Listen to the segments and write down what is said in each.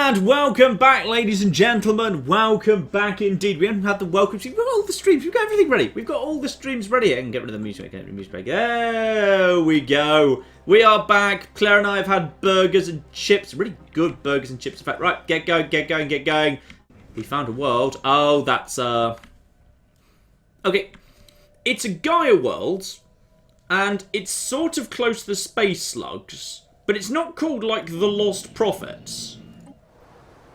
And welcome back, ladies and gentlemen. Welcome back indeed. We haven't had the welcome stream. We've got all the streams. We've got everything ready. We've got all the streams ready. I can get rid of the music. Get rid of the music. There we go. We are back. Claire and I have had burgers and chips. Really good burgers and chips. In fact, right, get going, get going, get going. We found a world. Oh, that's okay. It's a Gaia world, and it's sort of close to the space slugs, but it's not called like the Lost Prophets.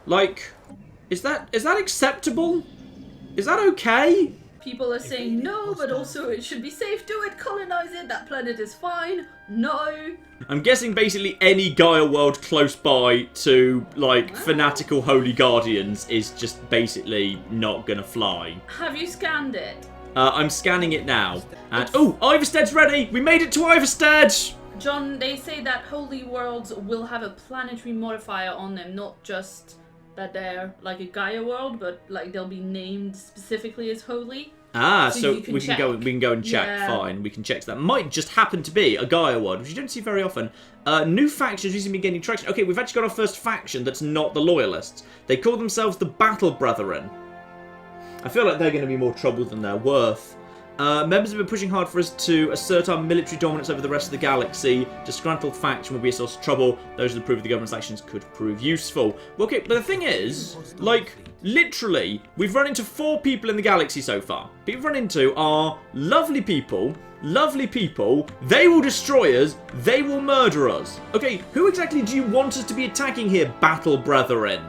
Like, is that acceptable? Is that okay? People are saying no, but also it should be safe. Do it, colonize it. That planet is fine. No. I'm guessing basically any Gaia world close by to, like, fanatical holy guardians is just basically not gonna fly. Have you scanned it? I'm scanning it now. And oh, Iverstead's ready! We made it to Iverstead! John, they say that holy worlds will have a planetary modifier on them, not just that they're like a Gaia world, but like they'll be named specifically as holy. Ah, so we can go and check. Yeah. Fine, we can check. So that might just happen to be a Gaia world, which you don't see very often. New factions recently gaining traction. Okay, we've actually got our first faction that's not the Loyalists. They call themselves the Battle Brethren. I feel like they're going to be more trouble than they're worth. Members have been pushing hard for us to assert our military dominance over the rest of the galaxy. Disgruntled faction will be a source of trouble. Those that approve of the government's actions could prove useful. Well, okay, but the thing is, like, literally, we've run into 4 people in the galaxy so far. People we've run into are lovely people. They will destroy us. They will murder us. Okay, who exactly do you want us to be attacking here, Battle Brethren?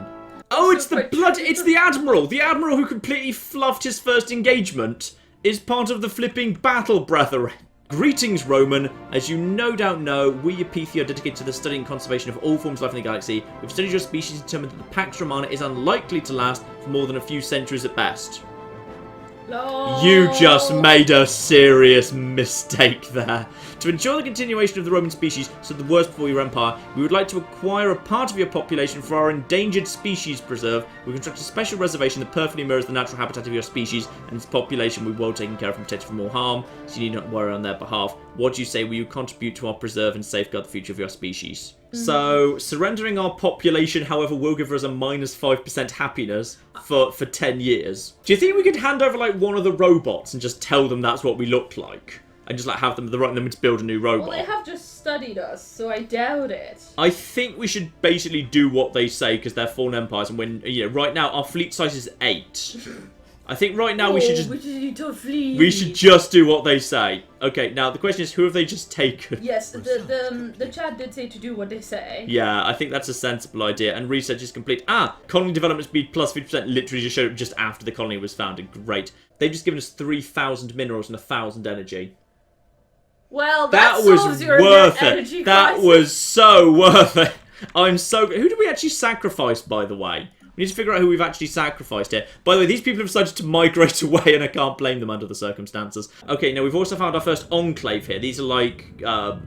Oh, it's the blood. It's the Admiral. The Admiral who completely fluffed his first engagement is part of the flipping Battle Brethren. Greetings, Roman. As you no doubt know, we Apithi are dedicated to the study and conservation of all forms of life in the galaxy. We've studied your species and determined that the Pax Romana is unlikely to last for more than a few centuries at best. No. You just made a serious mistake there. To ensure the continuation of the Roman species, so the worst before your empire, we would like to acquire a part of your population for our endangered species preserve. We construct a special reservation that perfectly mirrors the natural habitat of your species, and its population will be well taken care of and protected from all harm, so you need not worry on their behalf. What do you say will you contribute to our preserve and safeguard the future of your species? So, surrendering our population, however, will give us a -5% happiness for 10 years. Do you think we could hand over, like, one of the robots and just tell them that's what we look like? And just, like, have them to build a new robot? Well, they have just studied us, so I doubt it. I think we should basically do what they say, because they're foreign empires, and when, you know, right now, our fleet size is 8. I think right now we should just do what they say. Okay, now the question is, who have they just taken? Yes, the chat did say to do what they say. Yeah, I think that's a sensible idea. And research is complete. Ah, colony development speed plus 50% literally just showed up just after the colony was founded. Great. They've just given us 3,000 minerals and 1,000 energy. Well, that was worth energy it. That was so worth it. I'm so good. Who did we actually sacrifice, by the way? We need to figure out who we've actually sacrificed here. By the way, these people have decided to migrate away, and I can't blame them under the circumstances. Okay, now we've also found our first enclave here. These are like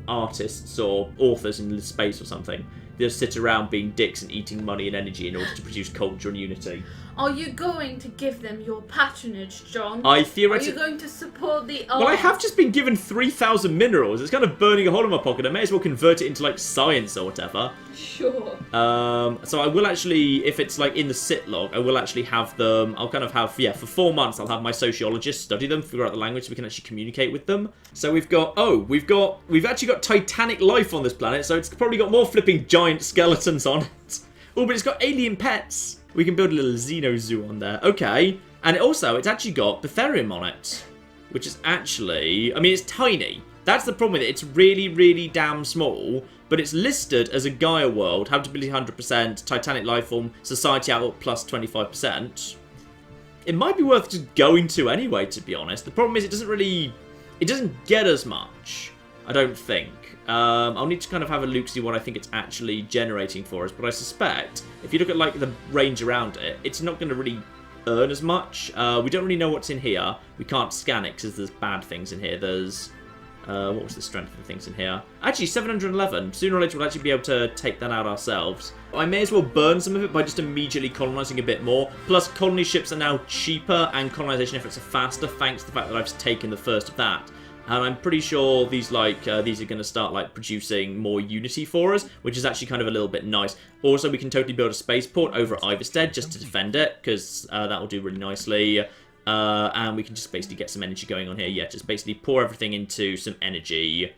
artists or authors in space or something. They just sit around being dicks and eating money and energy in order to produce culture and unity. Are you going to give them your patronage, John? I theoretically... Are you going to support the art? Well, I have just been given 3,000 minerals. It's kind of burning a hole in my pocket. I may as well convert it into, like, science or whatever. Sure. So I will actually, if it's, like, in the sit log, I will actually have them... I'll kind of have, yeah, for 4 months, I'll have my sociologists study them, figure out the language so we can actually communicate with them. So we've got... Oh, we've actually got titanic life on this planet, so it's probably got more flipping giant skeletons on it. Oh, but it's got alien pets. We can build a little Xeno zoo on there. Okay. And it's actually got Betherium on it. Which is actually... I mean, it's tiny. That's the problem with it. It's really, really damn small. But it's listed as a Gaia world. Habitability 100%. Titanic lifeform. Society outlook plus 25%. It might be worth just going to anyway, to be honest. The problem is it doesn't get as much. I don't think. I'll need to kind of have a look, see what I think it's actually generating for us. But I suspect, if you look at, like, the range around it, it's not going to really earn as much. We don't really know what's in here. We can't scan it because there's bad things in here. There's... what was the strength of the things in here? Actually, 711. Sooner or later, we'll actually be able to take that out ourselves. I may as well burn some of it by just immediately colonising a bit more. Plus, colony ships are now cheaper and colonisation efforts are faster, thanks to the fact that I've taken the first of that. And I'm pretty sure these these are going to start like producing more Unity for us, which is actually kind of a little bit nice. Also, we can totally build a spaceport over at Iverstead just to defend it, because that will do really nicely. And we can just basically get some energy going on here. Yeah, just basically pour everything into some energy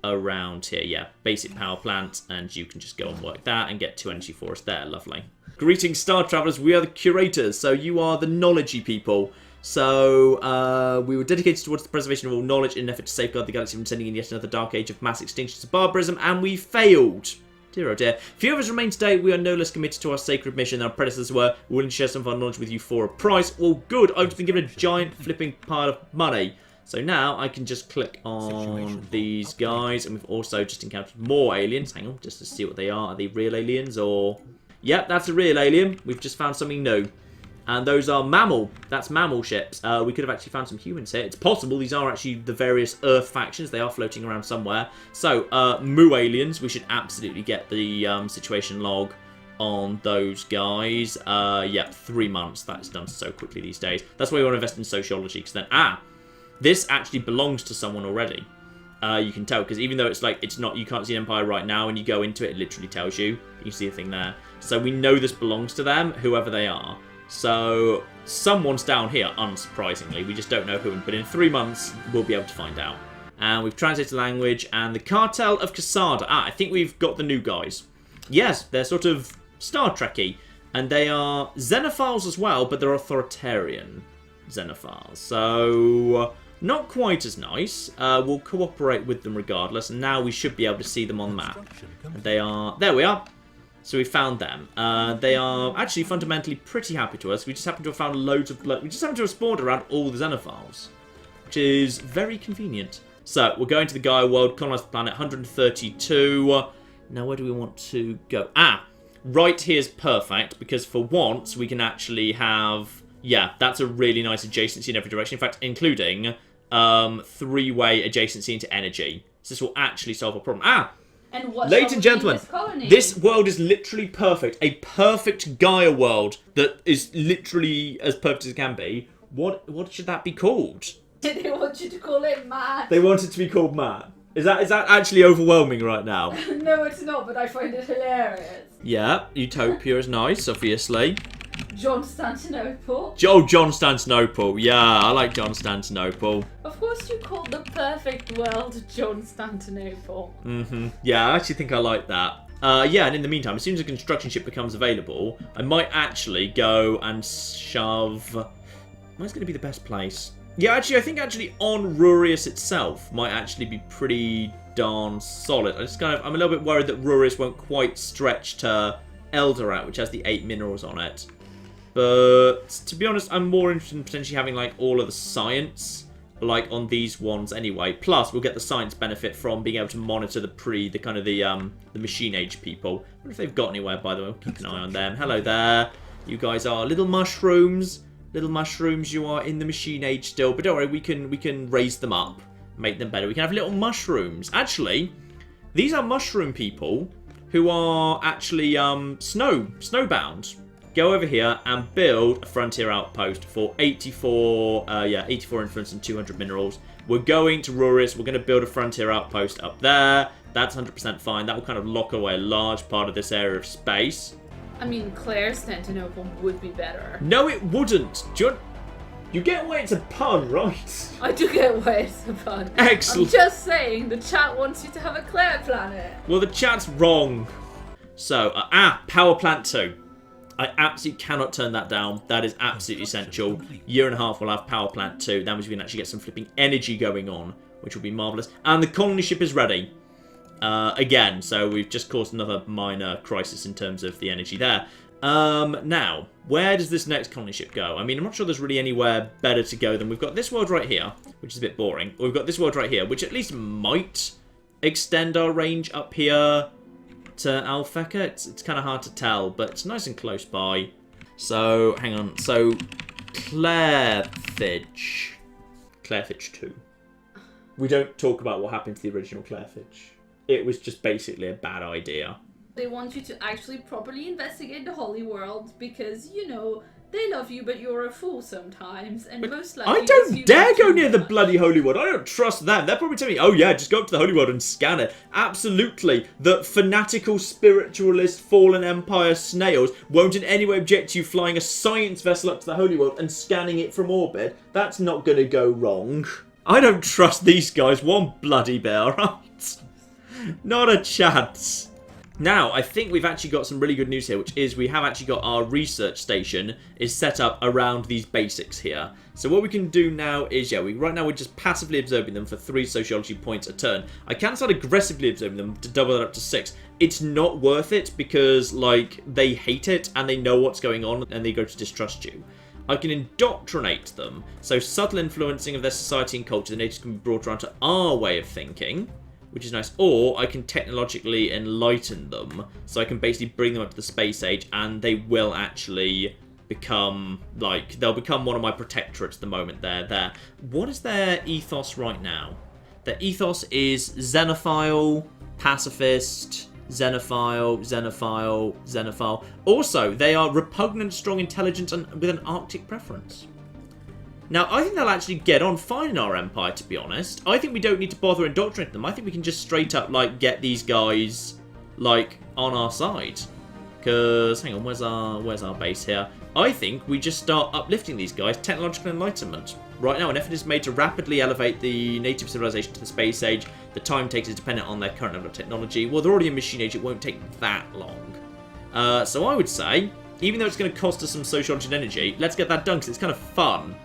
around here. Yeah, basic power plant, and you can just go and work that and get 2 energy for us there. Lovely. Greetings, Star Travelers. We are the Curators, so you are the knowledgey people. So, we were dedicated towards the preservation of all knowledge in an effort to safeguard the galaxy from sending in yet another dark age of mass extinctions and barbarism, and we failed. Dear oh dear. Few of us remain today. We are no less committed to our sacred mission than our predecessors were. We're willing to share some of our knowledge with you for a price. Well, good. I've just been given a giant flipping pile of money. So now I can just click on these guys, and we've also just encountered more aliens. Hang on, just to see what they are. Are they real aliens or... Yep, that's a real alien. We've just found something new. And those are mammal. That's mammal ships. We could have actually found some humans here. It's possible these are actually the various Earth factions. They are floating around somewhere. So, Moo aliens. We should absolutely get the situation log on those guys. Yeah, 3 months. That's done so quickly these days. That's why we want to invest in sociology. Because then, this actually belongs to someone already. You can tell, because even though it's like, it's not, you can't see an empire right now, and you go into it, it literally tells you. You see a thing there. So we know this belongs to them, whoever they are. So, someone's down here, unsurprisingly. We just don't know who, but in 3 months, we'll be able to find out. And we've translated language, and the Cartel of Casada. I think we've got the new guys. Yes, they're sort of Star Trek-y. And they are Xenophiles as well, but they're authoritarian Xenophiles. So, not quite as nice. We'll cooperate with them regardless, and now we should be able to see them on the map. And they are... There we are! So we found them. They are actually fundamentally pretty happy to us. We just happen to have found loads of... We just happen to have spawned around all the Xenophiles, which is very convenient. So, we're going to the Gaia world, colonize the planet, 132. Now, where do we want to go? Right here's perfect, because for once, we can actually have... Yeah, that's a really nice adjacency in every direction. In fact, including 3-way adjacency into energy. So this will actually solve a problem. And what ladies and gentlemen, this world is literally perfect. A perfect Gaia world that is literally as perfect as it can be. What should that be called? They want you to call it Matt. They want it to be called Matt. Is that actually overwhelming right now? No, it's not, but I find it hilarious. Yeah, Utopia is nice, obviously. Constantinople. Oh, Constantinople. Yeah, I like Constantinople. Of course you call the perfect world Constantinople. Yeah, I actually think I like that. Yeah, and in the meantime, as soon as a construction ship becomes available, I might actually go and shove... Where's going to be the best place? Yeah, actually, I think on Rurius itself might actually be pretty darn solid. I'm a little bit worried that Rurius won't quite stretch to Eldorat, which has the 8 minerals on it. But, to be honest, I'm more interested in potentially having, like, all of the science, like, on these ones anyway. Plus, we'll get the science benefit from being able to monitor the machine age people. I wonder if they've got anywhere, by the way. We'll keep an eye on them. Hello there. You guys are little mushrooms. Little mushrooms, you are in the machine age still. But don't worry, we can raise them up. Make them better. We can have little mushrooms. Actually, these are mushroom people who are actually snowbound. Go over here and build a frontier outpost for 84 influence and 200 minerals. We're going to Rurius. We're going to build a frontier outpost up there. That's 100% fine. That will kind of lock away a large part of this area of space. I mean, Constantinople would be better. No, it wouldn't. You get why it's a pun, right? I do get why it's a pun. Excellent. I'm just saying, the chat wants you to have a Claire planet. Well, the chat's wrong. So, power plant 2. I absolutely cannot turn that down. That is absolutely essential. Year and a half we'll have power plant 2. That means we can actually get some flipping energy going on, which will be marvellous. And the colony ship is ready. Again, so we've just caused another minor crisis in terms of the energy there. Now, where does this next colony ship go? I mean, I'm not sure there's really anywhere better to go than we've got this world right here, which is a bit boring. Or we've got this world right here, which at least might extend our range up here to Alpheka. It's kind of hard to tell, but it's nice and close by. So, hang on. So, Clairfitch 2. We don't talk about what happened to the original Clairfitch. It was just basically a bad idea. They want you to actually properly investigate the Holy World because, you know, They love you, but you're a fool sometimes, and most likely... I don't dare go near the bloody Holy World. I don't trust them. They're probably telling me, oh yeah, just go up to the Holy World and scan it. Absolutely. The fanatical, spiritualist, fallen empire snails won't in any way object to you flying a science vessel up to the Holy World and scanning it from orbit. That's not going to go wrong. I don't trust these guys one bloody bit, alright? Not a chance. Now, I think we've actually got some really good news here, which is we have actually got our research station is set up around these basics here. So what we can do now is, right now we're just passively observing them for 3 sociology points a turn. I can start aggressively observing them to double that up to 6. It's not worth it because, like, they hate it and they know what's going on and they go to distrust you. I can indoctrinate them, so subtle influencing of their society and culture. The natives can be brought around to our way of thinking, which is nice. Or I can technologically enlighten them, so I can basically bring them up to the space age, and they will actually become, like, they'll become one of my protectorates the moment they're there. What is their ethos right now? Their ethos is xenophile, pacifist, xenophile, xenophile, xenophile. Also, they are repugnant, strong, intelligent, and with an Arctic preference. Now, I think they'll actually get on fine in our empire, to be honest. I think we don't need to bother indoctrinating them. I think we can just straight up, like, get these guys, like, on our side. Because, hang on, where's our base here? I think we just start uplifting these guys. Technological enlightenment. Right now, an effort is made to rapidly elevate the native civilization to the space age. The time takes is dependent on their current level of technology. Well, they're already a machine age. It won't take that long. So I would say, even though it's going to cost us some sociology and energy, let's get that done because it's kind of fun.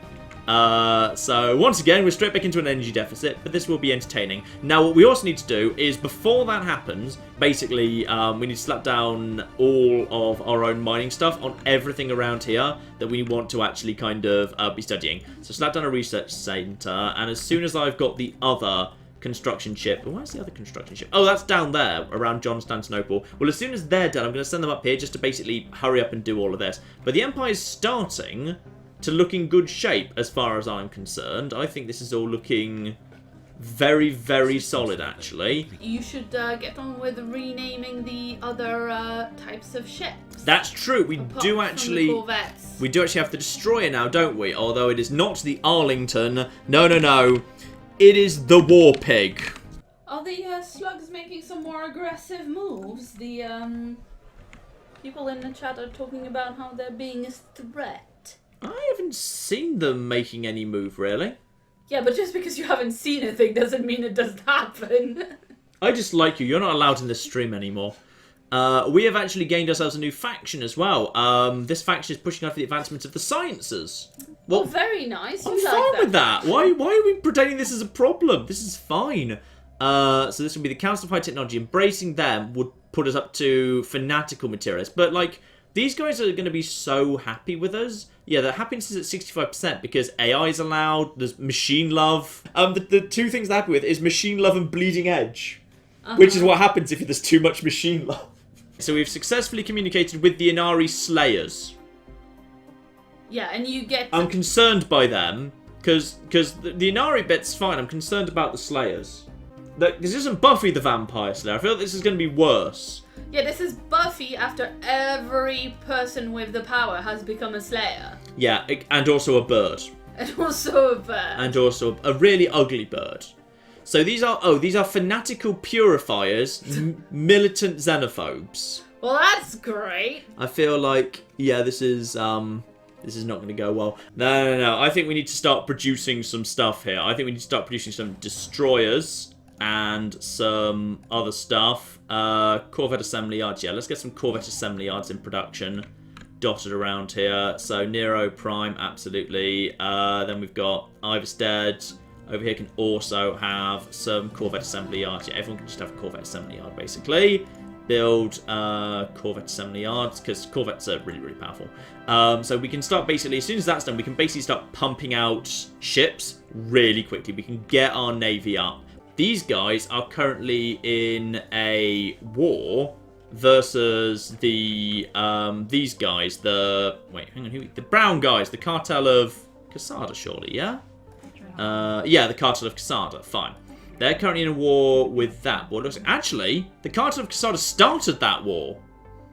So once again, we're straight back into an energy deficit, but this will be entertaining. Now, what we also need to do is, before that happens, basically, we need to slap down all of our own mining stuff on everything around here that we want to actually kind of be studying. So slap down a research center, and as soon as I've got the other construction ship... Where's the other construction ship? Oh, that's down there, around Constantinople. Well, as soon as they're done, I'm going to send them up here just to basically hurry up and do all of this. But the Empire's starting to look in good shape as far as I'm concerned. I think this is all looking very, very solid, actually. You should get on with renaming the other types of ships. That's true. We do actually have the destroyer now, don't we? Although it is not the Arlington. No. It is the War Pig. Are the slugs making some more aggressive moves? The people in the chat are talking about how they're being a threat. I haven't seen them making any move, really. Yeah, but just because you haven't seen a thing doesn't mean it doesn't happen. I just like you. You're not allowed in this stream anymore. We have actually gained ourselves a new faction as well. This faction is pushing out for the advancement of the sciences. Well, oh, very nice. I'm fine with that. Why are we pretending this is a problem? This is fine. So this would be the Council of High Technology. Embracing them would put us up to fanatical materialists. But, like, these guys are going to be so happy with us. Yeah, the happiness is at 65% because AI is allowed. There's machine love. The two things they're happy with is machine love and bleeding edge. Which is what happens if there's too much machine love. So we've successfully communicated with the Inari Slayers. Yeah, and you get... I'm concerned by them, because the Inari bit's fine. I'm concerned about the Slayers. This isn't Buffy the Vampire Slayer. I feel like this is going to be worse. Yeah, this is Buffy after every person with the power has become a Slayer. Yeah, and also a bird. And also a bird. And also a really ugly bird. So these are fanatical purifiers, militant xenophobes. Well, that's great. I feel like, yeah, this is not going to go well. No. I think we need to start producing some stuff here. I think we need to start producing some destroyers and some other stuff. Corvette assembly yards. Yeah, let's get some Corvette assembly yards in production dotted around here. So Nero Prime, absolutely. Then we've got Iverstead. Over here can also have some Corvette assembly yards. Yeah, everyone can just have a Corvette assembly yard, basically. Build Corvette assembly yards, because Corvettes are really, really powerful. So we can start basically, as soon as that's done, we can basically start pumping out ships really quickly. We can get our navy up. These guys are currently in a war versus the these guys, the brown guys, the cartel of Casada, surely, yeah? Yeah, the cartel of Casada, fine. They're currently in a war with that. Well, actually, the cartel of Casada started that war.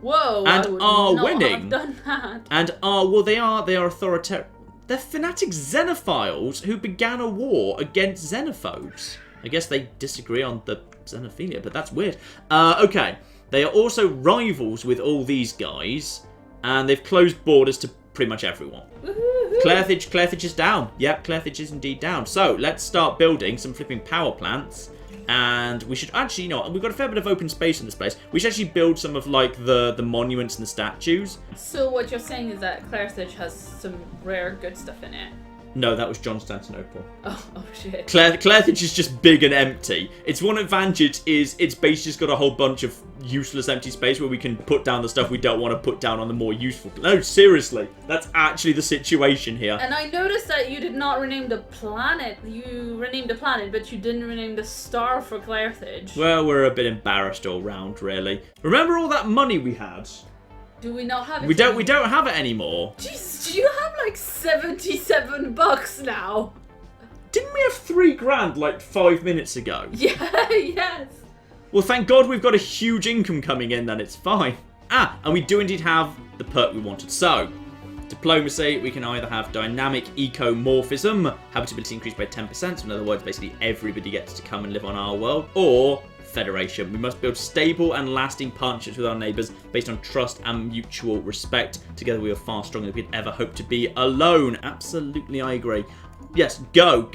Whoa! And I would are not winning. have done that. And well, they are authoritarian. They're fanatic xenophiles who began a war against xenophobes. I guess they disagree on the xenophilia, but that's weird. Okay. They are also rivals with all these guys, and they've closed borders to pretty much everyone. Carthage is down. Yep, Carthage is indeed down. So, let's start building some flipping power plants. And we should actually, you know, we've got a fair bit of open space in this place. We should actually build some of, like, the monuments and the statues. So what you're saying is that Carthage has some rare good stuff in it? No, that was Constantinople. Oh shit. Carthage is just big and empty. Its one advantage is its base just got a whole bunch of useless empty space where we can put down the stuff we don't want to put down on the more useful. No, seriously. That's actually the situation here. And I noticed that you did not rename the planet. You renamed the planet, but you didn't rename the star for Carthage. Well, we're a bit embarrassed all round, really. Remember all that money we had? Do we not have it? We don't have it anymore. Jeez, do you have like $77 now? Didn't we have $3,000 like 5 minutes ago? Yeah, yes. Well, thank God we've got a huge income coming in, then it's fine. And we do indeed have the perk we wanted. So, diplomacy, we can either have dynamic ecomorphism, habitability increased by 10%, so in other words, basically everybody gets to come and live on our world, or federation. We must build stable and lasting partnerships with our neighbours based on trust and mutual respect. Together we are far stronger than we could ever hope to be alone. Absolutely, I agree. Yes, go.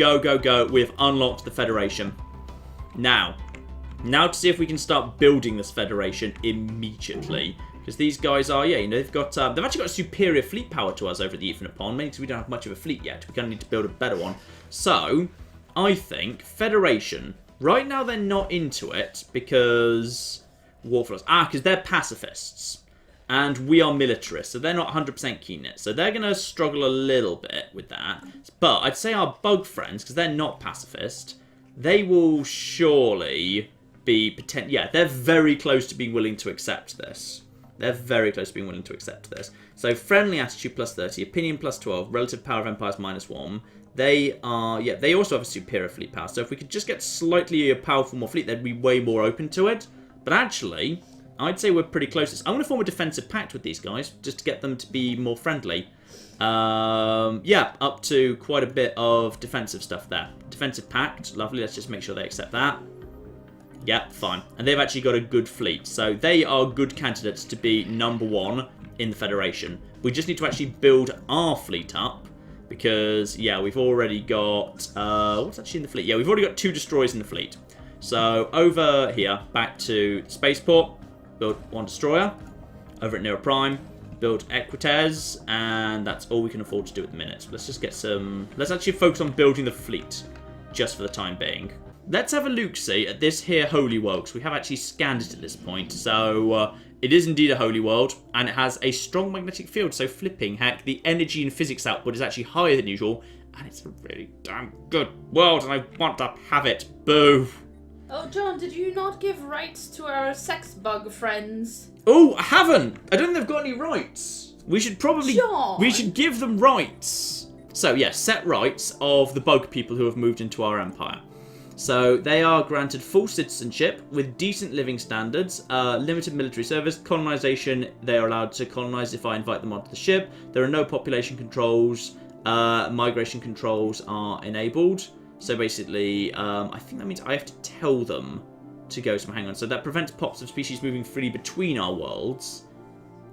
We have unlocked the federation. Now to see if we can start building this federation immediately. Because these guys are, yeah, you know, they've actually got superior fleet power to us over the Infinite Pond, mainly because we don't have much of a fleet yet. We kind of need to build a better one. So, I think federation. Right now they're not into it because warflows. Because they're pacifists. And we are militarists, so they're not 100% keen on it. So they're going to struggle a little bit with that. But I'd say our bug friends, because they're not pacifist, they will surely be... Yeah, they're very close to being willing to accept this. They're very close to being willing to accept this. So friendly attitude plus 30, opinion plus 12, relative power of empires minus 1. They are, yeah, they also have a superior fleet power. So if we could just get slightly a powerful more fleet, they'd be way more open to it. But actually, I'd say we're pretty close. I'm going to form a defensive pact with these guys, just to get them to be more friendly. Yeah, up to quite a bit of defensive stuff there. Defensive pact, lovely. Let's just make sure they accept that. Yeah, fine. And they've actually got a good fleet. So they are good candidates to be #1 in the Federation. We just need to actually build our fleet up. Because, yeah, we've already got... what's actually in the fleet? Yeah, we've already got 2 destroyers in the fleet. So, over here, back to Spaceport, build 1 destroyer. Over at Nero Prime, build Equites, and that's all we can afford to do at the minute. So let's just get some... Let's actually focus on building the fleet, just for the time being. Let's have a look-see at this here Holy World, because we have actually scanned it at this point. So, it is indeed a holy world, and it has a strong magnetic field, so flipping heck, the energy and physics output is actually higher than usual, and it's a really damn good world, and I want to have it. Boo! Oh, John, did you not give rights to our sex bug friends? Oh, I haven't! I don't think they've got any rights. We should probably... John! We should give them rights. So, yes, set rights of the bug people who have moved into our empire. So they are granted full citizenship with decent living standards, limited military service, colonization. They are allowed to colonize if I invite them onto the ship. There are no population controls. Migration controls are enabled. So basically, I think that means I have to tell them to go. So hang on. So that prevents pops of species moving freely between our worlds.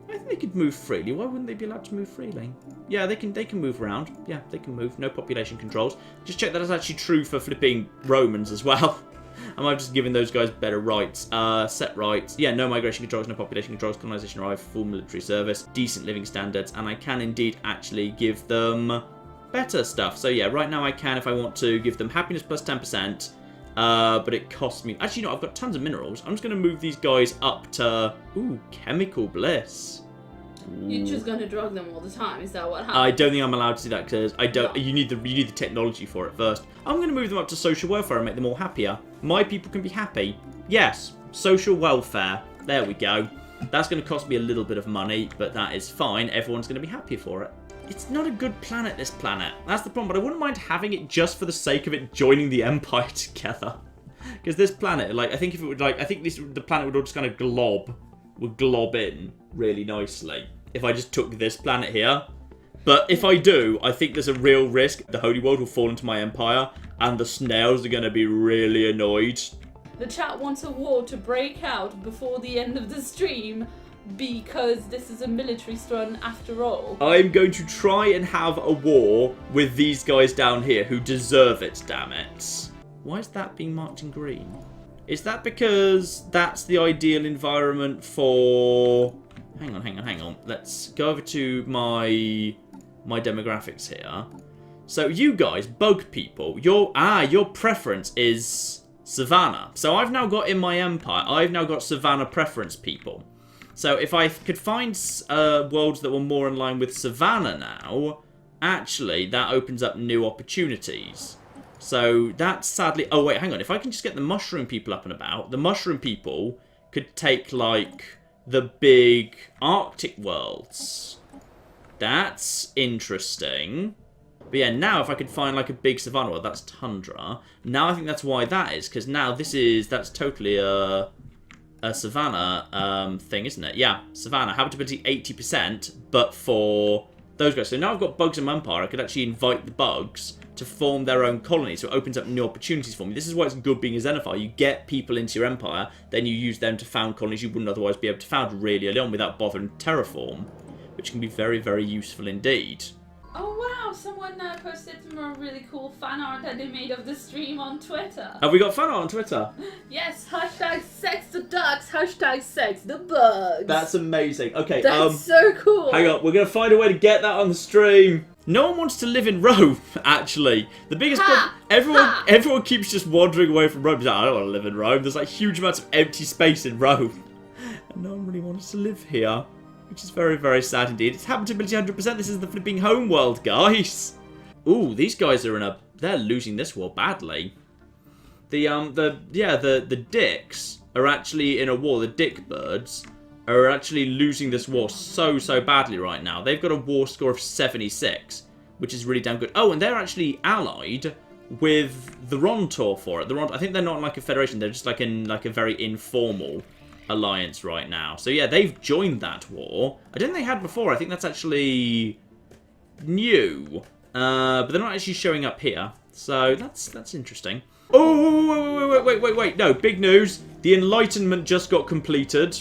I think they could move freely. Why wouldn't they be allowed to move freely? Yeah, they can move around. Yeah, they can move. No population controls. Just check that is actually true for flipping Romans as well. I might have just given those guys better rights. Set rights. Yeah, no migration controls, no population controls, colonization arrive, full military service, decent living standards, and I can indeed actually give them better stuff. So yeah, right now I can, if I want to, give them happiness plus 10%. But it costs me... Actually, no, I've got tons of minerals. I'm just going to move these guys up to... Ooh, chemical bliss. Ooh. You're just going to drug them all the time? Is that what happens? I don't think I'm allowed to do that because I don't... No. You need the technology for it first. I'm going to move them up to social welfare and make them all happier. My people can be happy. Yes, social welfare. There we go. That's going to cost me a little bit of money, but that is fine. Everyone's going to be happy for it. It's not a good planet, this planet. That's the problem, but I wouldn't mind having it just for the sake of it joining the Empire together. Because this planet, like, I think if it would, like, I think the planet would all just kind of glob would glob in really nicely if I just took this planet here. But if I do, I think there's a real risk the Holy World will fall into my empire, and the snails are going to be really annoyed. The chat wants a war to break out before the end of the stream, because this is a military run after all. I'm going to try and have a war with these guys down here who deserve it, damn it. Why is that being marked in green? Is that because that's the ideal environment for... Hang on. Let's go over to my demographics here. So you guys, bug people, your preference is Savannah. So I've now got in my empire, I've now got Savannah preference people. So if I could find worlds that were more in line with Savannah now, actually, that opens up new opportunities. So that's sadly... Oh, wait, hang on. If I can just get the mushroom people up and about, the mushroom people could take, like, the big Arctic worlds. That's interesting. But yeah, now if I could find, like, a big Savannah world, that's Tundra. Now I think that's why that is, because now that's totally a Savannah thing, isn't it? Yeah, Savannah. Habitability 80%, but for those guys. So now I've got bugs in my empire. I could actually invite the bugs to form their own colony, so it opens up new opportunities for me. This is why it's good being a Xenophile. You get people into your empire, then you use them to found colonies you wouldn't otherwise be able to found really early on without bothering to terraform, which can be very, very useful indeed. Oh wow, someone posted some really cool fan art that they made of the stream on Twitter. Have we got fan art on Twitter? Yes, hashtag sex the ducks, hashtag sex the bugs. That's amazing. Okay, that's so cool. Hang on, we're going to find a way to get that on the stream. No one wants to live in Rome, actually. The biggest problem... Everyone keeps just wandering away from Rome. Like, I don't want to live in Rome. There's like huge amounts of empty space in Rome. And no one really wants to live here. Which is very, very sad indeed. It's habitability 100%. This is the flipping home world, guys. Ooh, these guys are they're losing this war badly. The dicks are actually in a war. The dick birds are actually losing this war so badly right now. They've got a war score of 76, which is really damn good. Oh, and they're actually allied with the Rontor for it. I think they're not like a federation. They're just like in like a very informal alliance right now. So yeah, they've joined that war. I don't think they had before. I think that's actually new. But they're not actually showing up here. So that's interesting. Oh, wait. No, big news. The Enlightenment just got completed.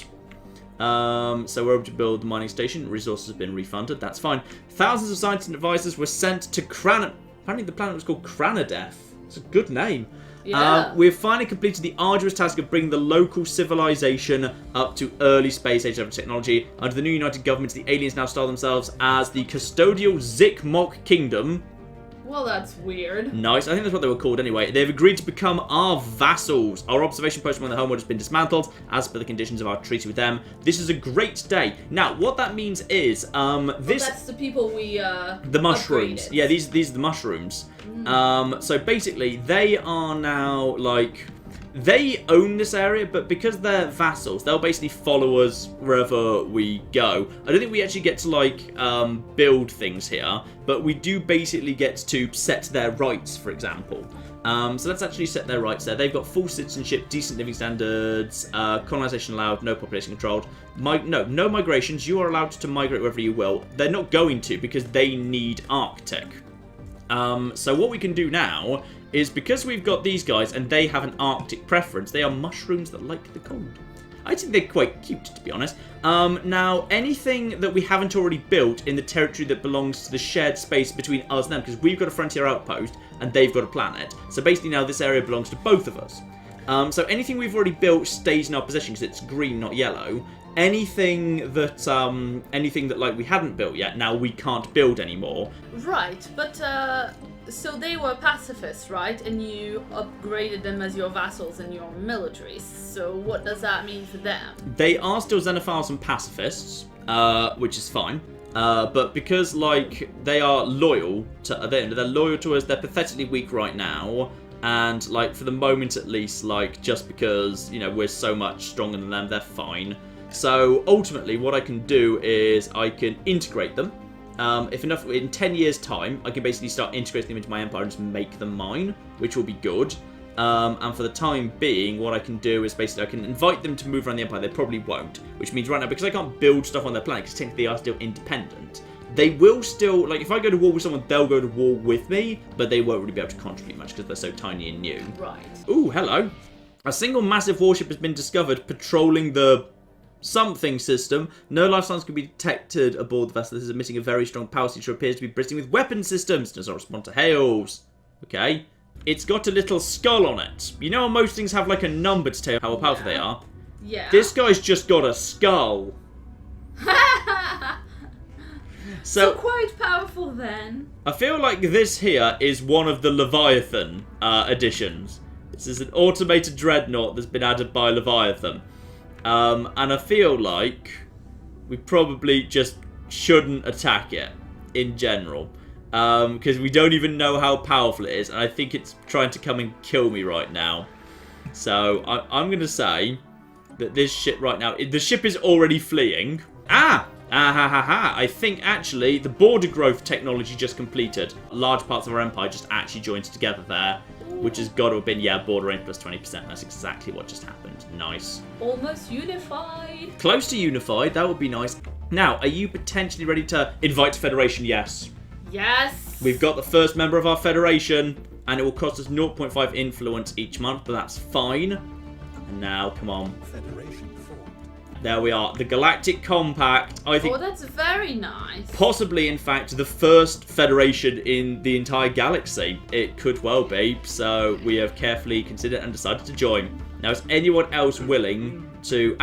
So we're able to build the mining station. Resources have been refunded. That's fine. Thousands of scientists and advisors were sent to Apparently the planet was called Kranadeth. It's a good name. Yeah. We've finally completed the arduous task of bringing the local civilization up to early space age level technology. Under the new United Government, the aliens now style themselves as the Custodial Zikmok Kingdom. Well, that's weird. Nice. I think that's what they were called anyway. They've agreed to become our vassals. Our observation post on the homeworld has been dismantled as per the conditions of our treaty with them. This is a great day. Now, what that means is, that's the people we, the mushrooms. upgraded. Yeah, these are the mushrooms. So basically, they are now, like... They own this area, but because they're vassals, they'll basically follow us wherever we go. I don't think we actually get to, like, build things here, but we do basically get to set their rights, for example. So let's actually set their rights there. They've got full citizenship, decent living standards, colonization allowed, no population controlled. No migrations. You are allowed to migrate wherever you will. They're not going to because they need Arctic. So what we can do now is, because we've got these guys and they have an Arctic preference, they are mushrooms that like the cold. I think they're quite cute, to be honest. Now, anything that we haven't already built in the territory that belongs to the shared space between us and them, because we've got a frontier outpost and they've got a planet. So basically now this area belongs to both of us. So anything we've already built stays in our possession because it's green, not yellow. Anything that like we hadn't built yet, now we can't build anymore. Right, but so they were pacifists, right? And you upgraded them as your vassals and your militaries. So what does that mean for them? They are still xenophiles and pacifists, which is fine. But because like they are loyal to, they're loyal to us. They're pathetically weak right now. And like for the moment at least, like just because we're so much stronger than them, they're fine. So ultimately, what I can do is I can integrate them. If enough, in 10 years' time, I can basically start integrating them into my empire and just make them mine, which will be good. And for the time being, what I can do is basically I can invite them to move around the Empire. They probably won't, which means right now, because I can't build stuff on their planet, because technically they are still independent, they will still, like, if I go to war with someone, they'll go to war with me, but they won't really be able to contribute much because they're so tiny and new. Right. Ooh, hello. A single massive warship has been discovered patrolling the something system. No life signs can be detected aboard the vessel. This is emitting a very strong power signature. Appears to be bristling with weapon systems. Does not respond to hails. Okay. It's got a little skull on it. You know how most things have like a number to tell you how powerful they are? Yeah. This guy's just got a skull. So quite powerful then. I feel like this here is one of the Leviathan additions. This is an automated dreadnought that's been added by Leviathan. And I feel like we probably just shouldn't attack it in general. Because we don't even know how powerful it is. And I think it's trying to come and kill me right now. So I'm going to say that this ship right now, the ship is already fleeing. I think actually the border growth technology just completed. Large parts of our empire just actually joined together there. Which has got to have been, yeah, border range plus 20%. That's exactly what just happened. Nice. Almost unified. Close to unified. That would be nice. Now, are you potentially ready to invite Federation? Yes. Yes. We've got the first member of our Federation. And it will cost us 0.5 influence each month. But that's fine. And now, come on. Federation formed. There we are. The Galactic Compact. I think. Oh, that's very nice. Possibly, in fact, the first Federation in the entire galaxy. It could well be. So we have carefully considered and decided to join. Now, is anyone else willing to...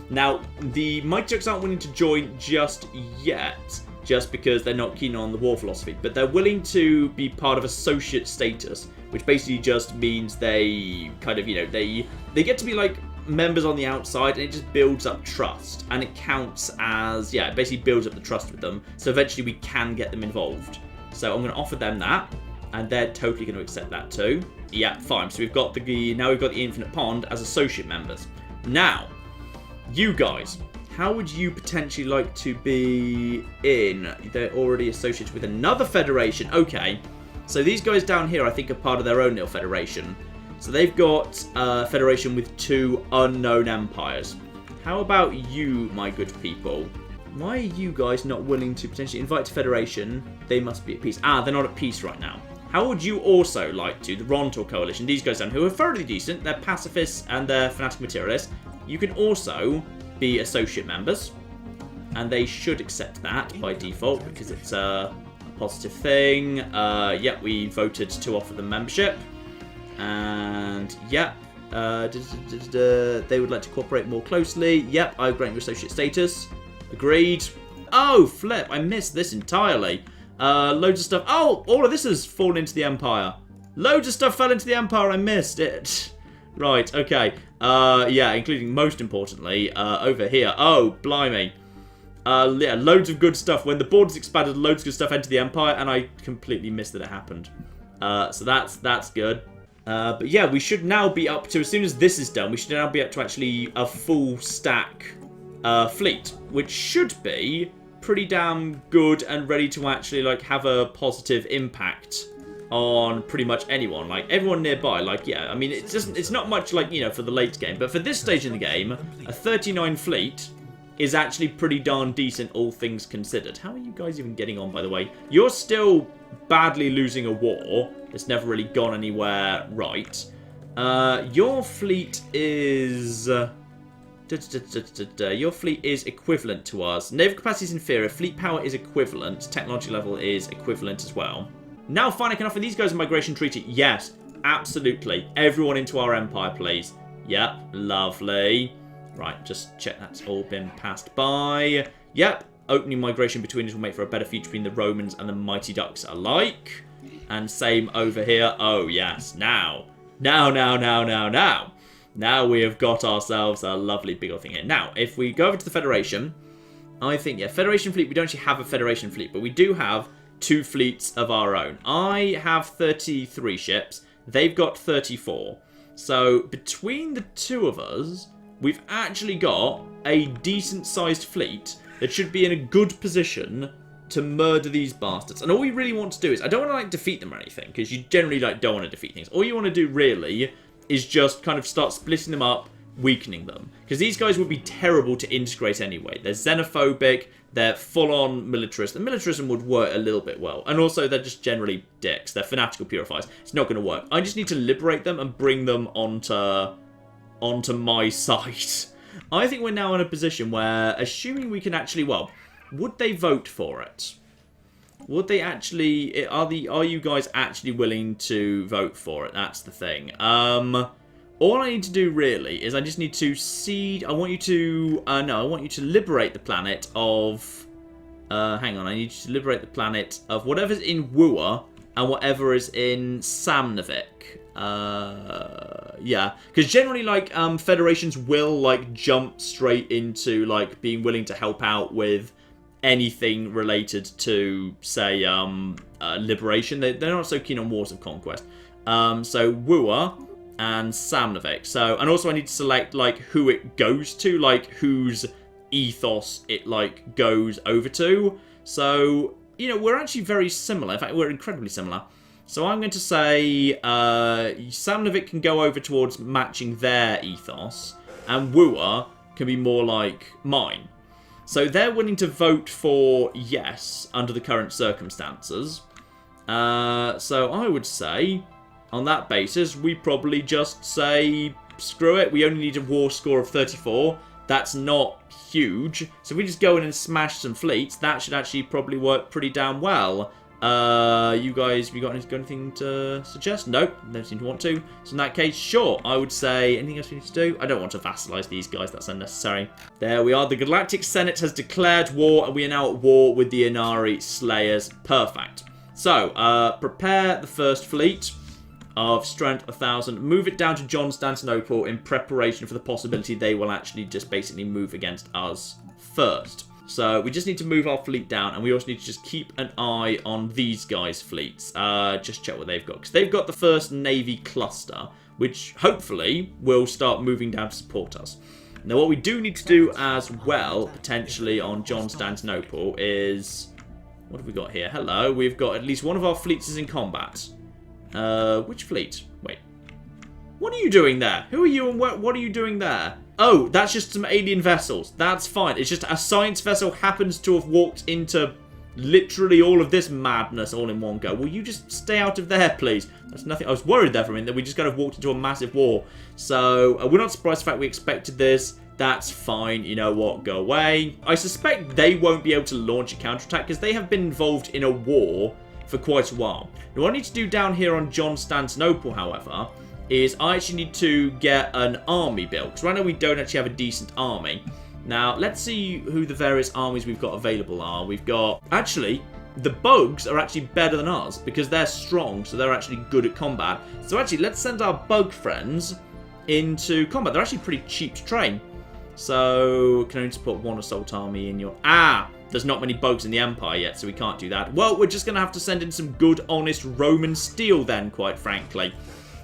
Now, the Mighty Ducks aren't willing to join just yet. Just because they're not keen on the war philosophy. But they're willing to be part of associate status. Which basically just means they kind of, you know, they get to be like... members on the outside, and it just builds up trust, and it counts as, yeah, it basically builds up the trust with them, so eventually we can get them involved. So I'm going to offer them that, and they're totally going to accept that too. Yeah, fine. So we've got now we've got the Infinite Pond as associate members. Now, you guys, how would you potentially like to be in? They're already associated with another federation. Okay, so these guys down here I think are part of their own little federation. So they've got a federation with 2 unknown empires. How about you, my good people? Why are you guys not willing to potentially invite to federation? They must be at peace. They're not at peace right now. How would you also like to, the Rontor Coalition, these guys down who are thoroughly decent, they're pacifists and they're fanatic materialists. You can also be associate members. And they should accept that by default because it's a positive thing. Yeah, we voted to offer them membership. And, yep, they would like to cooperate more closely. Yep, I grant you associate status. Agreed. Oh, flip, I missed this entirely. Loads of stuff. Oh, all of this has fallen into the Empire. Loads of stuff fell into the Empire, I missed it. Right, okay. Yeah, including, most importantly, over here. Oh, blimey. Yeah, loads of good stuff. When the borders expanded, loads of good stuff entered the Empire, and I completely missed that it happened. So that's good. But yeah, we should now be up to, as soon as this is done, we should now be up to actually a full stack fleet, which should be pretty damn good and ready to actually like have a positive impact on pretty much anyone, like everyone nearby. Like, yeah, I mean, it's not much like, you know, for the late game, but for this stage in the game, a 39 fleet is actually pretty darn decent, all things considered. How are you guys even getting on, by the way? You're still badly losing a war. It's never really gone anywhere right. Your fleet is... your fleet is equivalent to ours. Naval capacity is inferior. Fleet power is equivalent. Technology level is equivalent as well. Now, fine, I can offer these guys a migration treaty. Yes, absolutely. Everyone into our empire, please. Yep, lovely. Right, just check that's all been passed by. Yep, opening migration between us will make for a better future between the Romans and the Mighty Ducks alike. And same over here. Oh, yes. Now we have got ourselves a lovely big old thing here. Now, if we go over to the Federation, I think, yeah, Federation fleet, we don't actually have a Federation fleet, but we do have 2 fleets of our own. I have 33 ships. They've got 34. So, between the 2 of us, we've actually got a decent-sized fleet that should be in a good position to murder these bastards. And all we really want to do is, I don't want to, like, defeat them or anything, because you generally, like, don't want to defeat things. All you want to do, really, is just kind of start splitting them up, weakening them. Because these guys would be terrible to integrate anyway. They're xenophobic, they're full-on militarist. The militarism would work a little bit well. And also, they're just generally dicks. They're fanatical purifiers. It's not going to work. I just need to liberate them and bring them onto my side. I think we're now in a position where, assuming we can actually, well, would they vote for it? Would they actually, are you guys actually willing to vote for it? That's the thing. All I need to do, really, is I just need to seed... I want you to... no, I want you to liberate the planet of... hang on, I need you to liberate the planet of whatever's in Wua and whatever is in Samnavik. Yeah. Because generally, like, federations will, like, jump straight into, like, being willing to help out with anything related to, say, liberation. They're not so keen on wars of conquest. So, Wua... and Samnavik. So, and also I need to select, like, who it goes to, like, whose ethos it, like, goes over to. So, you know, we're actually very similar. In fact, we're incredibly similar. So I'm going to say Samnavik can go over towards matching their ethos, and Wua can be more like mine. So they're willing to vote for yes under the current circumstances. So I would say... on that basis, we probably just say, screw it, we only need a war score of 34. That's not huge. So if we just go in and smash some fleets, that should actually probably work pretty damn well. You guys, have you got anything to suggest? Nope, don't seem to want to. So in that case, sure, I would say, anything else we need to do? I don't want to vassalize these guys, that's unnecessary. There we are, the Galactic Senate has declared war, and we are now at war with the Inari Slayers. Perfect. So, prepare the first fleet of strength 1,000. Move it down to Constantinople in preparation for the possibility they will actually just basically move against us first. So we just need to move our fleet down, and we also need to just keep an eye on these guys' fleets. Just check what they've got, because they've got the first Navy cluster, which hopefully will start moving down to support us. Now what we do need to do as well, potentially on Constantinople, is... what have we got here? Hello, we've got at least one of our fleets is in combat. Which fleet? Wait. What are you doing there? Who are you and what are you doing there? Oh, that's just some alien vessels. That's fine. It's just a science vessel happens to have walked into literally all of this madness all in one go. Will you just stay out of there, please? That's nothing. I was worried there for a minute that we just kind of walked into a massive war. So, we're not surprised the fact we expected this. That's fine. You know what? Go away. I suspect they won't be able to launch a counterattack because they have been involved in a war for quite a while. Now, what I need to do down here on Constantinople, however, is I actually need to get an army built. Because right now we don't actually have a decent army. Now, let's see who the various armies we've got available are. We've got... actually, the bugs are actually better than ours because they're strong, so they're actually good at combat. So actually, let's send our bug friends into combat. They're actually pretty cheap to train. So, can only support one assault army in your... there's not many bugs in the Empire yet, so we can't do that. Well, we're just going to have to send in some good, honest Roman steel then, quite frankly.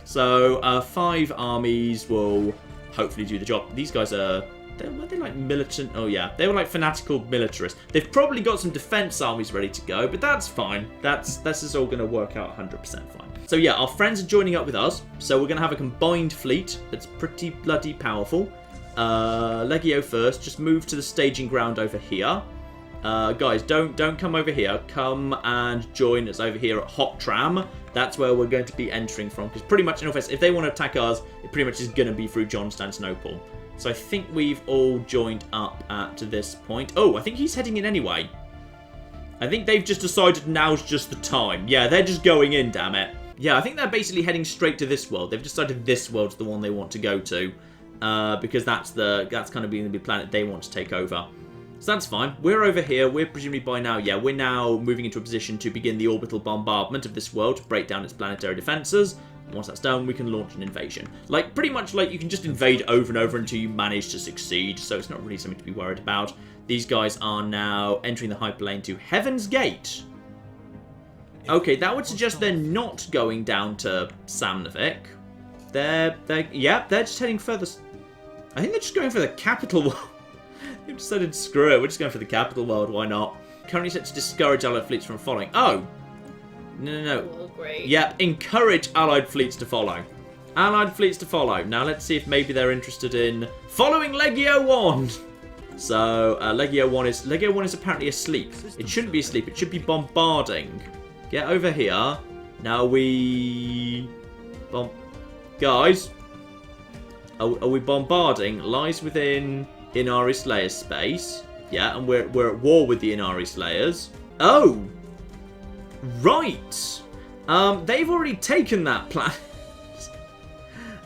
So, 5 armies will hopefully do the job. These guys are... were they like militant? Oh, yeah. They were like fanatical militarists. They've probably got some defense armies ready to go, but that's fine. This is all going to work out 100% fine. So, yeah, our friends are joining up with us. So, we're going to have a combined fleet that's pretty bloody powerful. Legio first. Just move to the staging ground over here. Guys, don't come over here. Come and join us over here at Hot Tram. That's where we're going to be entering from. Because pretty much, in offense, if they want to attack us, it pretty much is going to be through Constantinople. So I think we've all joined up at this point. Oh, I think he's heading in anyway. I think they've just decided now's just the time. Yeah, they're just going in, damn it. Yeah, I think they're basically heading straight to this world. They've decided this world's the one they want to go to. Because that's kind of being the planet they want to take over. So that's fine. We're over here. We're presumably by now, yeah, we're now moving into a position to begin the orbital bombardment of this world to break down its planetary defenses. And once that's done, we can launch an invasion. Like, pretty much like you can just invade over and over until you manage to succeed, so it's not really something to be worried about. These guys are now entering the hyperlane to Heaven's Gate. Okay, that would suggest they're not going down to Samnavik. They're just heading further. I think they're just going for the capital world. They've decided, screw it, we're just going for the capital world, why not? currently set to discourage allied fleets from following. Oh! No. Oh, great. Yep, encourage allied fleets to follow. Allied fleets to follow. Now let's see if maybe they're interested in following Legio 1. So, Legio 1 is apparently asleep. It shouldn't be asleep, it should be bombarding. Get over here. Now we... Guys, are we bombarding? Lies within Inari Slayers space. Yeah, and we're at war with the Inari Slayers. Oh! Right! They've already taken that planet.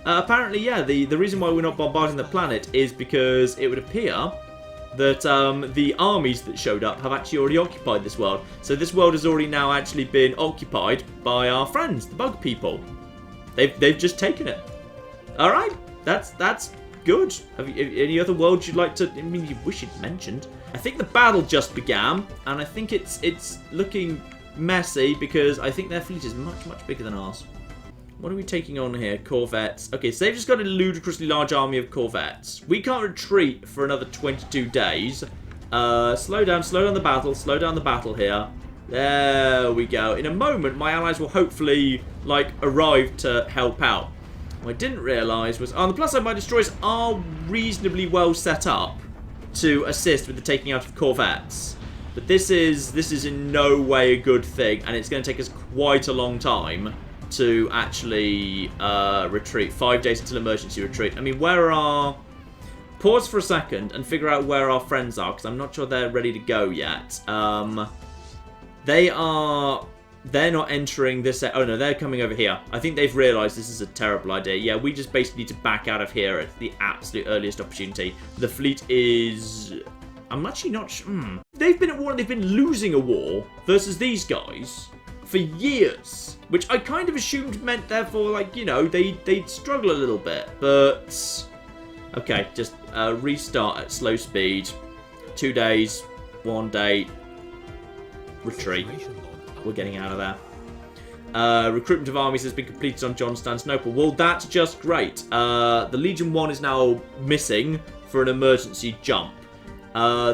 Apparently, yeah, the reason why we're not bombarding the planet is because it would appear that the armies that showed up have actually already occupied this world. So this world has already now actually been occupied by our friends, the bug people. They've just taken it. Alright, that's good. Have you, any other worlds you'd like to... I mean, you wish you'd mentioned. I think the battle just began, and I think it's looking messy because I think their fleet is much, much bigger than ours. What are we taking on here? Corvettes. Okay, so they've just got a ludicrously large army of corvettes. We can't retreat for another 22 days. Slow down the battle here. There we go. In a moment, my allies will hopefully, like, arrive to help out. What I didn't realise was... On the plus side, my destroyers are reasonably well set up to assist with the taking out of corvettes. But this is in no way a good thing, and it's going to take us quite a long time to actually retreat. 5 days until emergency retreat. I mean, where are... Pause for a second and figure out where our friends are, because I'm not sure they're ready to go yet. They're not entering this... Oh, no, they're coming over here. I think they've realised this is a terrible idea. Yeah, we just basically need to back out of here at the absolute earliest opportunity. The fleet is... I'm actually not sure... They've been at war and they've been losing a war versus these guys for years, which I kind of assumed meant, therefore, like, you know, they'd struggle a little bit, but... Okay, just restart at slow speed. 2 days, 1 day, retreat. We're getting out of there. Recruitment of armies has been completed on Constantinople. Well, that's just great. The Legion 1 is now missing for an emergency jump.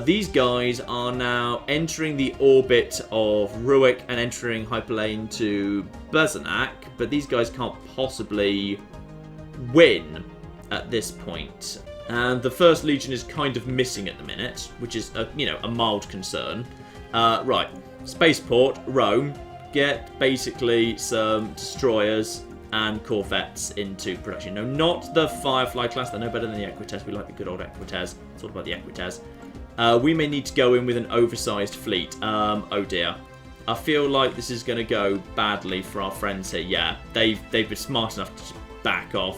These guys are now entering the orbit of Ruik and entering hyperlane to Berzenak, but these guys can't possibly win at this point. And the First Legion is kind of missing at the minute, which is, a mild concern. Right, Spaceport, Rome, get basically some destroyers and corvettes into production. No, not the Firefly class, they're no better than the Equites. We like the good old Equites. It's all about the Equites. We may need to go in with an oversized fleet. Oh dear. I feel like this is going to go badly for our friends here. Yeah, they've been smart enough to just back off.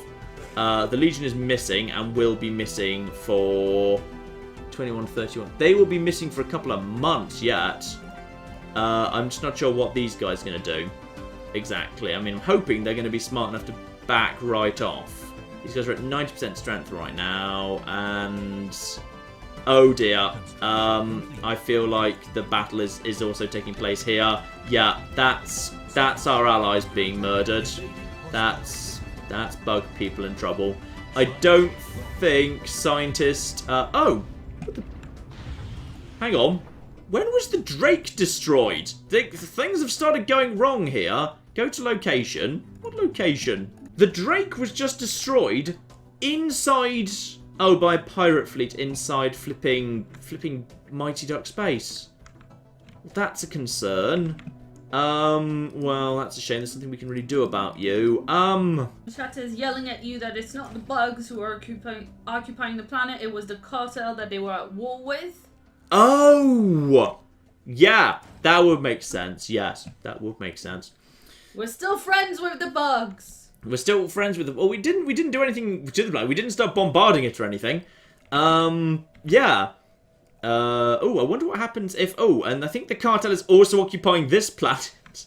The Legion is missing and will be missing for 21, 31. They will be missing for a couple of months yet. I'm just not sure what these guys are going to do exactly. I mean, I'm hoping they're going to be smart enough to back right off. These guys are at 90% strength right now, and... Oh dear. I feel like the battle is also taking place here. Yeah, that's our allies being murdered. That's bug people in trouble. I don't think scientists... oh! Hang on. When was the Drake destroyed? Things have started going wrong here. Go to location. What location? The Drake was just destroyed inside... Oh, by a pirate fleet inside flipping Mighty Duck space. That's a concern. Well, that's a shame. There's something we can really do about you. Chat is yelling at you that it's not the bugs who are occupying the planet. It was the cartel that they were at war with. Oh! Yeah, that would make sense. Yes, that would make sense. We're still friends with the bugs. We're still friends with them. Well, we didn't do anything to the planet. We didn't start bombarding it or anything. Yeah. Oh, I wonder what happens if... Oh, and I think the cartel is also occupying this planet.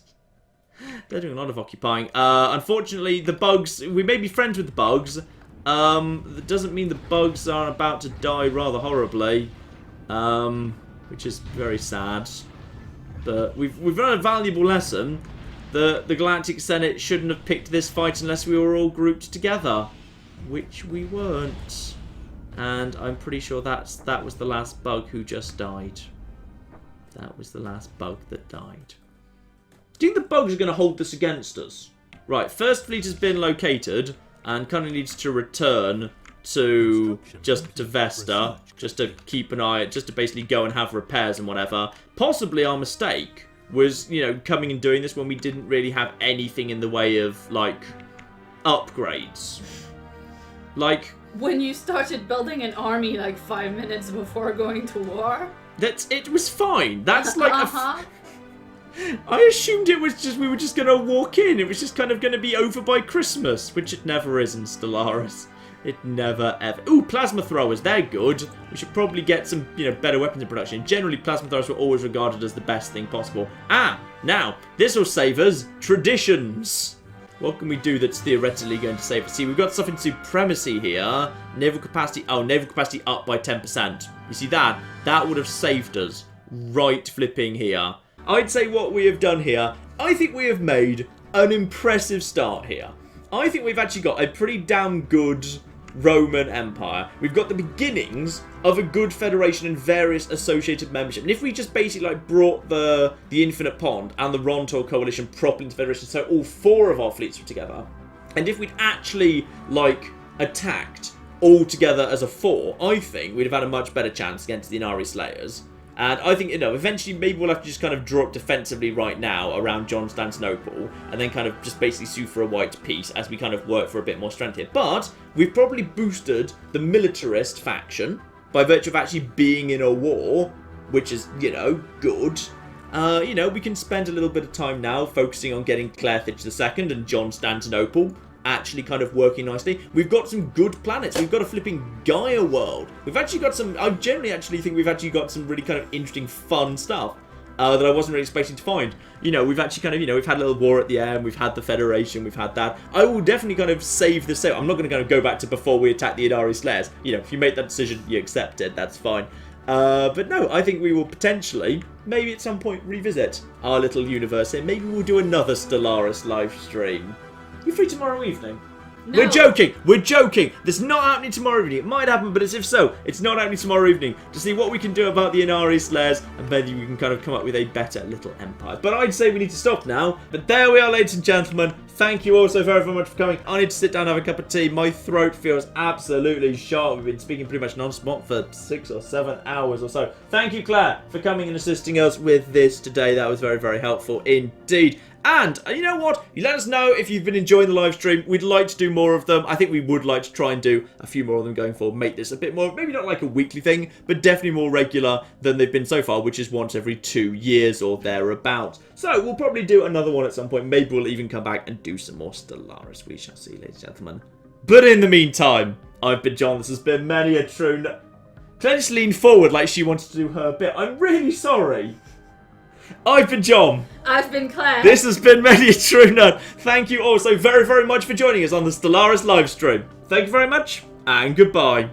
They're doing a lot of occupying. Unfortunately, the bugs... We may be friends with the bugs. That doesn't mean the bugs are about to die rather horribly. Which is very sad. But we've learned a valuable lesson. The Galactic Senate shouldn't have picked this fight unless we were all grouped together. Which we weren't. And I'm pretty sure that was the last bug who just died. That was the last bug that died. Do you think the bugs are going to hold this against us? Right, first fleet has been located and kind of needs to return to Vesta, just to keep an eye, just to basically go and have repairs and whatever. Possibly our mistake was, you know, coming and doing this when we didn't really have anything in the way of, like, upgrades. Like... When you started building an army, like, 5 minutes before going to war? It was fine. That's like I assumed it was just, we were just going to walk in. It was just kind of going to be over by Christmas, which it never is in Stellaris. It never, ever. Ooh, plasma throwers. They're good. We should probably get some, you know, better weapons in production. Generally, plasma throwers were always regarded as the best thing possible. Now, this will save us traditions. What can we do that's theoretically going to save us? See, we've got stuff in supremacy here. Naval capacity. Oh, naval capacity up by 10%. You see that? That would have saved us. Right flipping here. I'd say what we have done here, I think we have made an impressive start here. I think we've actually got a pretty damn good Roman Empire. We've got the beginnings of a good federation and various associated membership. And if we just basically like brought the Infinite Pond and the Rontor Coalition properly into federation, so all 4 of our fleets were together, and if we'd actually like attacked all together as a 4, I think we'd have had a much better chance against the Inari Slayers. And I think, you know, eventually maybe we'll have to just kind of draw up defensively right now around Constantinople and then kind of just basically sue for a white peace as we kind of work for a bit more strength here. But we've probably boosted the militarist faction by virtue of actually being in a war, which is, you know, good. You know, we can spend a little bit of time now focusing on getting Carthage II and Constantinople actually kind of working nicely. We've got some good planets. We've got a flipping Gaia world. We've actually got some, I generally actually think we've actually got some really kind of interesting, fun stuff that I wasn't really expecting to find. You know, we've actually kind of, you know, we've had a little war at the end, we've had the Federation, we've had that. I will definitely kind of save the sale. I'm not going to kind of go back to before we attack the Inari Slayers. You know, if you make that decision, you accept it, that's fine. But no, I think we will potentially, maybe at some point, revisit our little universe here. Maybe we'll do another Stellaris live stream. You free tomorrow evening? No. We're joking! We're joking! This is not happening tomorrow evening. It might happen, but as if so, it's not happening tomorrow evening. To see what we can do about the Inari Slayers, and maybe we can kind of come up with a better little empire. But I'd say we need to stop now. But there we are, ladies and gentlemen. Thank you all so very, very much for coming. I need to sit down and have a cup of tea. My throat feels absolutely sharp. We've been speaking pretty much non-stop for 6 or 7 hours or so. Thank you, Claire, for coming and assisting us with this today. That was very, very helpful indeed. And, you know what? You let us know if you've been enjoying the live stream. We'd like to do more of them. I think we would like to try and do a few more of them going forward. Make this a bit more, maybe not like a weekly thing, but definitely more regular than they've been so far, which is once every 2 years or thereabouts. So, we'll probably do another one at some point. Maybe we'll even come back and do some more Stellaris. We shall see, ladies and gentlemen. But in the meantime, I've been John. This has been Many a True... Claire just leaned forward like she wanted to do her bit. I'm really sorry. I've been John. I've been Claire. This has been Many a True Nerd. Thank you all so very, very much for joining us on the Stellaris live stream. Thank you very much, and goodbye.